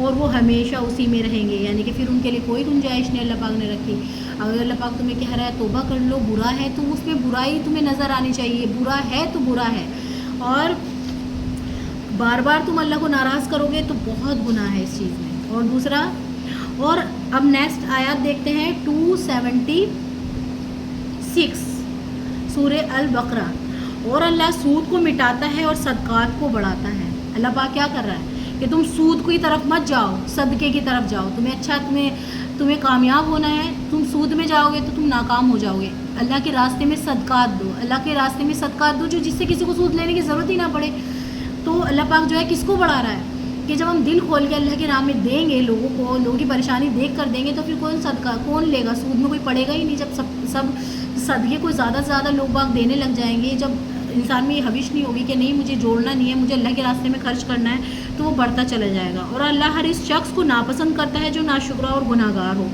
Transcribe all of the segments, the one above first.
اور وہ ہمیشہ اسی میں رہیں گے، یعنی کہ پھر ان کے لیے کوئی گنجائش نہیں اللہ پاک نے رکھی۔ اگر اللہ پاک تمہیں کہہ رہا ہے توبہ کر لو، برا ہے تو اس میں برائی تمہیں نظر آنی چاہیے، برا ہے تو برا ہے، اور بار بار تم اللہ کو ناراض کرو گے تو بہت گناہ ہے اس چیز میں۔ اور دوسرا، اور اب نیکسٹ آیات دیکھتے ہیں 276 سورہ البقرہ۔ اور اللہ سود کو مٹاتا ہے اور صدقات کو بڑھاتا ہے۔ اللہ پاک کیا کر رہا ہے کہ تم سود کی طرف مت جاؤ، صدقے کی طرف جاؤ، تمہیں کامیاب ہونا ہے، تم سود میں جاؤ گے تو تم ناکام ہو جاؤ گے۔ اللہ کے راستے میں صدقات دو، اللہ کے راستے میں صدقات دو، جو جس سے کسی کو سود لینے کی ضرورت ہی نہ پڑے۔ تو اللہ پاک جو ہے کس کو بڑھا رہا ہے کہ جب ہم دل کھول کے اللہ کی راہ میں دیں گے، لوگوں کی پریشانی دیکھ کر دیں گے، تو پھر کون لے گا؟ سود میں کوئی پڑے گا ہی نہیں۔ جب سب صدقے کو زیادہ سے زیادہ لوگ باگ دینے لگ جائیں گے، جب انسان میں یہ حوش نہیں ہوگی کہ نہیں مجھے جوڑنا نہیں ہے، مجھے اللہ کے راستے میں خرچ کرنا ہے، تو وہ بڑھتا چلا جائے گا۔ اور اللہ ہر اس شخص کو ناپسند کرتا ہے جو ناشکرا اور گناہ گار ہو،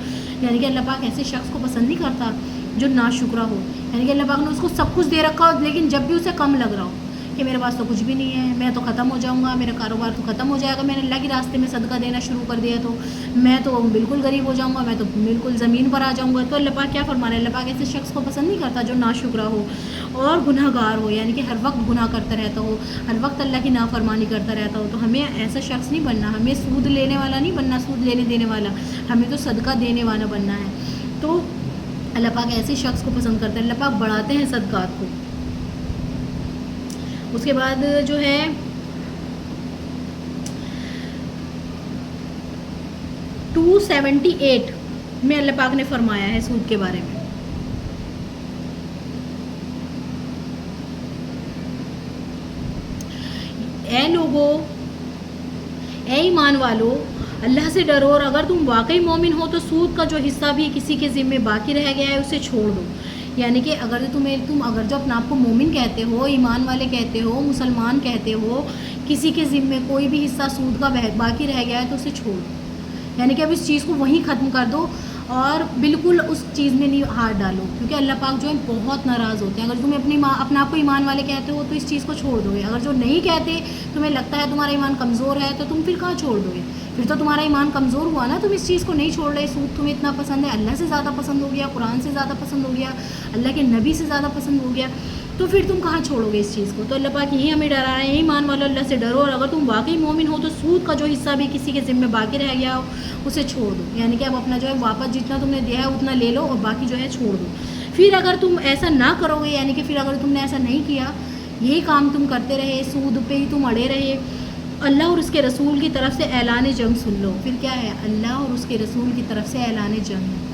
یعنی کہ اللہ پاک ایسے شخص کو پسند نہیں کرتا جو ناشکرا ہو، یعنی کہ اللہ پاک نے اس کو سب کچھ دے رکھا ہو، لیکن جب بھی اسے کم لگ رہا ہو کہ میرے پاس تو کچھ بھی نہیں ہے، میں تو ختم ہو جاؤں گا، میرا کاروبار تو ختم ہو جائے گا، میں نے اللہ کے راستے میں صدقہ دینا شروع کر دیا تو میں تو بالکل غریب ہو جاؤں گا، میں تو بالکل زمین پر آ جاؤں گا۔ تو اللہ پاک کیا فرما رہا ہے؟ اللہ پاک ایسے شخص کو پسند نہیں کرتا جو ناشکرا ہو اور گناہ گار ہو، یعنی کہ ہر وقت گناہ کرتا رہتا ہو، ہر وقت اللہ کی نافرمانی کرتا رہتا ہو۔ تو ہمیں ایسا شخص نہیں بننا، ہمیں سود لینے والا نہیں بننا، سود لینے دینے والا، ہمیں تو صدقہ دینے والا بننا ہے۔ تو اللہ پاک ایسے شخص کو پسند کرتا ہے، اللہ پاک بڑھاتے ہیں صدقات کو۔ اس کے بعد جو ہے 278 میں اللہ پاک نے فرمایا ہے سود کے بارے میں، اے لوگو، اے ایمان والو، اللہ سے ڈرو، اور اگر تم واقعی مومن ہو تو سود کا جو حصہ بھی کسی کے ذمے باقی رہ گیا ہے اسے چھوڑ دو۔ یعنی کہ اگر تم جو اپنے آپ کو مومن کہتے ہو، ایمان والے کہتے ہو، مسلمان کہتے ہو، کسی کے ذمے کوئی بھی حصہ سود کا باقی رہ گیا ہے تو اسے چھوڑ دو، یعنی کہ اب اس چیز کو وہیں ختم کر دو اور بالکل اس چیز میں نہیں ہاتھ ڈالو، کیونکہ اللہ پاک جو ہے بہت ناراض ہوتے ہیں۔ اگر تم اپنے آپ کو ایمان والے کہتے ہو تو اس چیز کو چھوڑ دو گے، اگر جو نہیں کہتے تمہیں لگتا ہے تمہارا ایمان کمزور ہے تو تم پھر کہاں چھوڑ دو گے؟ پھر تو تمہارا ایمان کمزور ہوا نا، تم اس چیز کو نہیں چھوڑ رہے۔ سود تمہیں اتنا پسند ہے، اللہ سے زیادہ پسند ہو گیا، قرآن سے زیادہ پسند ہو گیا، اللہ کے نبی سے زیادہ پسند ہو گیا، تو پھر تم کہاں چھوڑو گے اس چیز کو؟ تو اللہ پاک یہی ہمیں ڈرا رہے ہیں، ایمان والو اللہ سے ڈرو، اور اگر تم واقعی مومن ہو تو سود کا جو حصہ بھی کسی کے ذمے باقی رہ گیا ہو اسے چھوڑ دو، یعنی کہ اب اپنا جو ہے واپس جتنا تم نے دیا ہے اتنا لے لو اور باقی جو ہے چھوڑ دو۔ پھر اگر تم ایسا نہ کرو گے، یعنی کہ پھر اگر تم نے ایسا نہیں کیا، یہی کام تم کرتے رہے، سود پہ ہی تم اڑے رہے، اللہ اور اس کے رسول کی طرف سے اعلان جنگ سن لو۔ پھر کیا ہے؟ اللہ اور اس کے رسول کی طرف سے اعلان جنگ ہے۔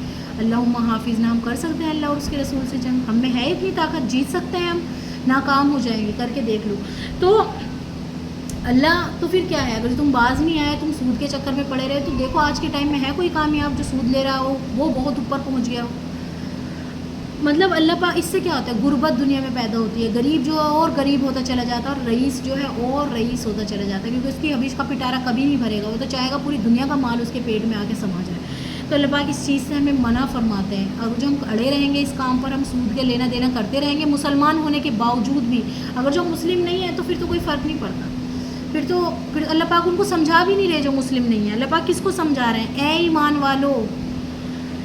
اللہم حافظ نا، ہم کر سکتے ہیں اللہ اور اس کے رسول سے جنگ؟ ہم میں ہے اتنی طاقت؟ جیت سکتے ہیں ہم؟ ناکام ہو جائیں گے، کر کے دیکھ لو۔ تو اللہ تو پھر کیا ہے؟ اگر تم باز نہیں آئے، تم سود کے چکر میں پڑے رہے، تو دیکھو آج کے ٹائم میں ہے کوئی کامیاب جو سود لے رہا ہو، وہ بہت اوپر پہنچ گیا ہو؟ مطلب اللہ پاک، اس سے کیا ہوتا ہے؟ غربت دنیا میں پیدا ہوتی ہے، غریب جو ہے اور غریب ہوتا چلا جاتا ہے، اور رئیس جو ہے اور رئیس ہوتا چلا جاتا ہے، کیونکہ اس کی حویش کا پٹارا کبھی نہیں بھرے گا، وہ تو چاہے گا پوری دنیا کا مال اس کے پیٹ میں آ کے سما جائے۔ تو اللہ پاک اس چیز سے ہمیں منع فرماتے ہیں، اور جو ہم اڑے رہیں گے اس کام پر، ہم سود کے لینا دینا کرتے رہیں گے مسلمان ہونے کے باوجود بھی، اگر جو مسلم نہیں ہے تو پھر تو کوئی فرق نہیں پڑتا، پھر اللہ پاک ان کو سمجھا بھی نہیں رہے جو مسلم نہیں ہے۔ اللہ پاک کس کو سمجھا رہے ہیں؟ اے ایمان والو،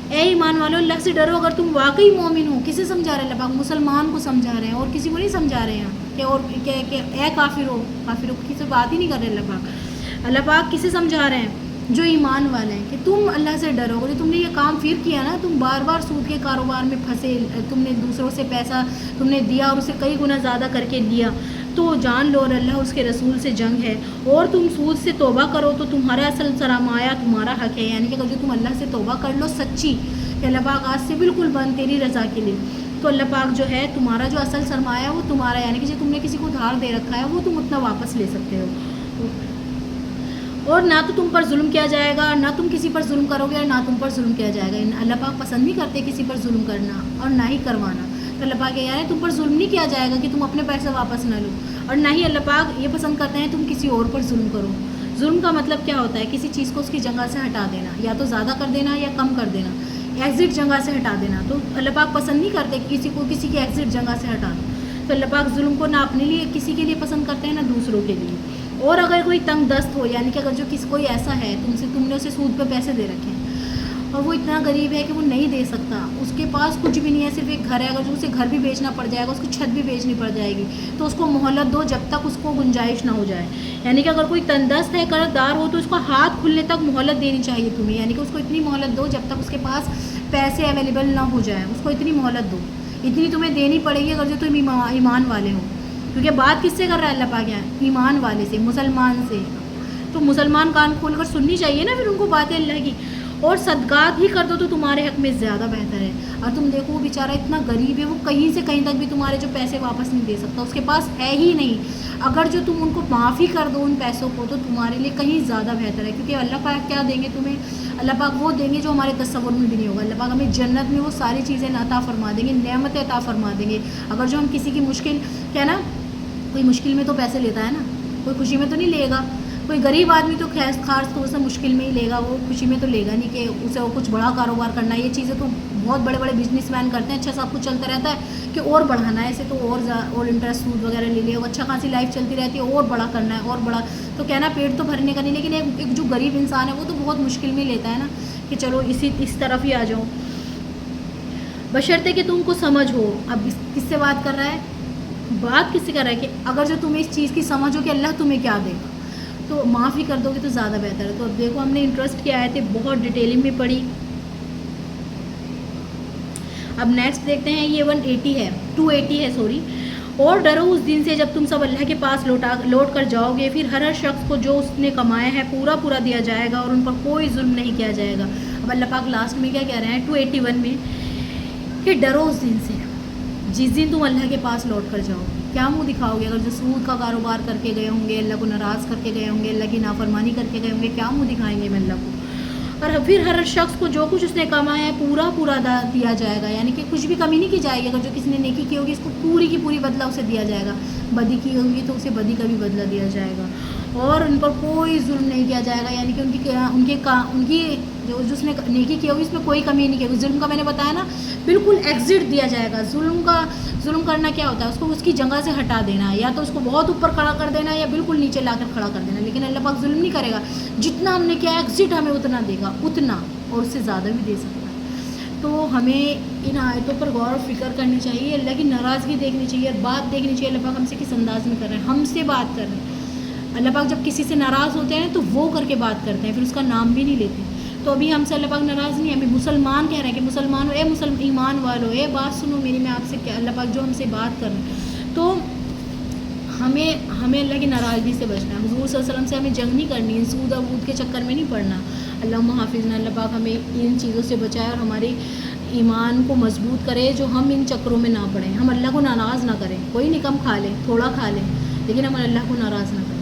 اے ایمان والو اللہ سے ڈرو اگر تم واقعی مومن ہو۔ کسے سمجھا رہے ہیں اللہ پاک؟ مسلمان کو سمجھا رہے ہیں، اور کسی کو نہیں سمجھا رہے ہیں کہ اے کافرو، کافروں کی سے بات ہی نہیں کر رہے اللہ پاک۔ اللہ پاک کسے سمجھا رہے ہیں؟ جو ایمان والے ہیں، کہ تم اللہ سے ڈرو۔ جو تم نے یہ کام پھر کیا نا، تم بار بار سود کے کاروبار میں پھنسے، تم نے دوسروں سے پیسہ تم نے دیا اور اسے کئی گنا زیادہ کر کے لیا، تو جان لو اور اللہ اس کے رسول سے جنگ ہے، اور تم سود سے توبہ کرو تو تمہارا اصل سرمایہ تمہارا حق ہے، یعنی کہ اگر جو تم اللہ سے توبہ کر لو سچی کہ اللہ پاک آج سے بالکل بند تیری رضا کے لیے، تو اللہ پاک جو ہے تمہارا جو اصل سرمایہ ہے وہ تمہارا، یعنی کہ جو تم نے کسی کو دھار دے رکھا ہے وہ تم اتنا واپس لے سکتے ہو، اور نہ تو تم پر ظلم کیا جائے گا، نہ تم کسی پر ظلم کرو گے، اور نہ تم پر ظلم کیا جائے گا۔ اللہ پاک پسند نہیں کرتے کسی پر ظلم کرنا اور نہ ہی کروانا۔ تو اللہ پاک یعنی تم پر ظلم نہیں کیا جائے گا کہ تم اپنے پیسے واپس نہ لو، اور نہ ہی اللہ پاک یہ پسند کرتے ہیں تم کسی اور پر ظلم کرو۔ ظلم کا مطلب کیا ہوتا ہے؟ کسی چیز کو اس کی جگہ سے ہٹا دینا، یا تو زیادہ کر دینا یا کم کر دینا، ایگزٹ جگہ سے ہٹا دینا۔ تو اللہ پاک پسند نہیں کرتے کہ کسی کو کسی کی ایگزٹ جگہ سے ہٹا دو۔ تو اللہ پاک ظلم کو نہ اپنے لیے کسی کے لیے پسند کرتے ہیں نہ دوسروں کے لیے۔ اور اگر کوئی تنگ دست ہو، یعنی کہ اگر جو کوئی ایسا ہے تم نے اسے سود پہ پیسے دے رکھے ہیں اور وہ اتنا غریب ہے کہ وہ نہیں دے سکتا، اس کے پاس کچھ بھی نہیں ہے، صرف ایک گھر ہے، اگر جو اسے گھر بھی بیچنا پڑ جائے گا، اس کی چھت بھی بیچنی پڑ جائے گی، تو اس کو مہلت دو جب تک اس کو گنجائش نہ ہو جائے. یعنی کہ اگر کوئی تندرست ہے، قرض دار ہو، تو اس کو ہاتھ کھلنے تک مہلت دینی چاہیے تمہیں. یعنی کہ اس کو اتنی مہلت دو جب تک اس کے پاس پیسے اویلیبل نہ ہو جائیں، اس کو اتنی مہلت دو. اتنی تمہیں دینی پڑے گی اگر جو تم ایمان والے ہو. کیونکہ بات کس سے کر رہا ہے اللہ پاک؟ ایمان والے سے، مسلمان سے. تو مسلمان کان کھول کر سننی چاہیے نا پھر ان کو باتیں اللہ کی. اور صدقات ہی کر دو تو تمہارے حق میں زیادہ بہتر ہے. اور تم دیکھو وہ بیچارہ اتنا غریب ہے، وہ کہیں سے کہیں تک بھی تمہارے جو پیسے واپس نہیں دے سکتا، اس کے پاس ہے ہی نہیں. اگر جو تم ان کو معافی کر دو ان پیسوں کو، تو تمہارے لیے کہیں زیادہ بہتر ہے. کیونکہ اللہ پاک کیا دیں گے تمہیں؟ اللہ پاک وہ دیں گے جو ہمارے تصور میں بھی نہیں ہوگا. اللہ پاک ہمیں جنت میں وہ ساری چیزیں عطا فرما دیں گے، نعمتیں عطا فرما دیں گے. اگر جو ہم کسی کی مشکل، کیا نا، کوئی مشکل میں تو پیسے لیتا ہے نا، کوئی خوشی میں تو نہیں لے گا. کوئی غریب آدمی تو خاص طور سے مشکل میں ہی لے گا، وہ خوشی میں تو لے گا نہیں کہ اسے وہ کچھ بڑا کاروبار کرنا ہے. یہ چیزیں تو بہت بڑے بڑے بزنس مین کرتے ہیں، اچھا سب کچھ چلتا رہتا ہے کہ اور بڑھانا ہے اسے، تو اور انٹرسٹ سود وغیرہ لے لے، اچھا خاصی لائف چلتی رہتی ہے، اور بڑا کرنا ہے اور بڑا. تو کہنا پیٹ تو بھرنے کا نہیں، لیکن ایک جو غریب انسان ہے وہ تو بہت مشکل میں لیتا ہے نا کہ چلو اس طرف ہی آ جاؤ. بشرطے کہ تم کو سمجھ ہو. اب کس سے بات کر رہا ہے؟ بات کس سے کر رہا ہے کہ اگر جو تمہیں اس چیز کی سمجھ ہو کہ اللہ تمہیں کیا دے گا، تو معافی کر دو گے تو زیادہ بہتر ہے. تو اب دیکھو ہم نے انٹرسٹ کی آیتیں بہت ڈیٹیلنگ میں پڑھی. اب نیکسٹ دیکھتے ہیں، یہ 280 ہے سوری. اور ڈرو اس دن سے جب تم سب اللہ کے پاس لوٹ کر جاؤ گے، پھر ہر شخص کو جو اس نے کمایا ہے پورا دیا جائے گا اور ان پر کوئی ظلم نہیں کیا جائے گا. اب اللہ پاک لاسٹ میں کیا کہہ رہے ہیں 281 میں کہ ڈرو اس دن سے جس دن تم اللہ کے پاس لوٹ کر جاؤ. کیا منہ دکھاؤ گے؟ اگر جو سود کا کاروبار کر کے گئے ہوں گے، اللہ کو ناراض کر کے گئے ہوں گے، اللہ کی نافرمانی کر کے گئے ہوں گے، کیا منہ دکھائیں گے میں اللہ کو؟ اور پھر ہر شخص کو جو کچھ اس نے کمایا ہے پورا دیا جائے گا. یعنی کہ کچھ بھی کمی نہیں کی جائے گی. اگر جو کسی نے نیکی کی ہوگی اس کو پوری کی پوری بدلہ اسے دیا جائے گا، بدی کی ہوگی تو اسے بدی کا بھی بدلہ دیا جائے گا، اور ان پر کوئی ظلم نہیں کیا جائے گا. یعنی کہ ان کی جو اس نے نیکی کی ہوگی اس میں کوئی کمی نہیں کی ہوگی. ظلم کا میں نے بتایا نا، بالکل ایگزٹ دیا جائے گا. ظلم کرنا کیا ہوتا ہے؟ اس کو اس کی جگہ سے ہٹا دینا، یا تو اس کو بہت اوپر کھڑا کر دینا یا بالکل نیچے لا کر کھڑا کر دینا. لیکن اللہ پاک ظلم نہیں کرے گا. جتنا ہم نے کیا ایگزٹ ہمیں اتنا دے گا، اتنا، اور اس سے زیادہ بھی دے سکتا ہے. تو ہمیں ان آیتوں پر غور و فکر کرنی چاہیے، اللہ کی ناراضگی دیکھنی چاہیے اور بات دیکھنی چاہیے اللہ پاک ہم سے کس انداز میں کر رہے ہیں. ہم سے بات کر رہے ہیں. اللہ پاک جب کسی سے ناراض ہوتے ہیں تو وہ کر کے بات کرتے ہیں، پھر اس کا نام بھی نہیں لیتے. تو ابھی ہم سے اللہ پاک ناراض نہیں ہے. ہمیں مسلمان کہہ رہے ہیں کہ مسلمان ہو، ایمان والو، بات سنو میری، میں آپ سے کیا اللہ پاک جو ہم سے بات کر رہے ہیں. تو ہمیں اللہ کی ناراضگی سے بچنا ہے. حضور صلی اللہ علیہ وسلم سے ہمیں جنگ نہیں کرنی ہے، سود اور بود کے چکر میں نہیں پڑنا. اللہم حافظنا، اللہ پاک ہمیں ان چیزوں سے بچائے اور ہمارے ایمان کو مضبوط کرے، جو ہم ان چکروں میں نہ پڑیں. ہم اللہ کو ناراض نہ کریں. کوئی نہیں کم کھا لیں، تھوڑا کھا لیں، لیکن ہم اللہ کو ناراض نہ کریں.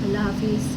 اللہ حافظ.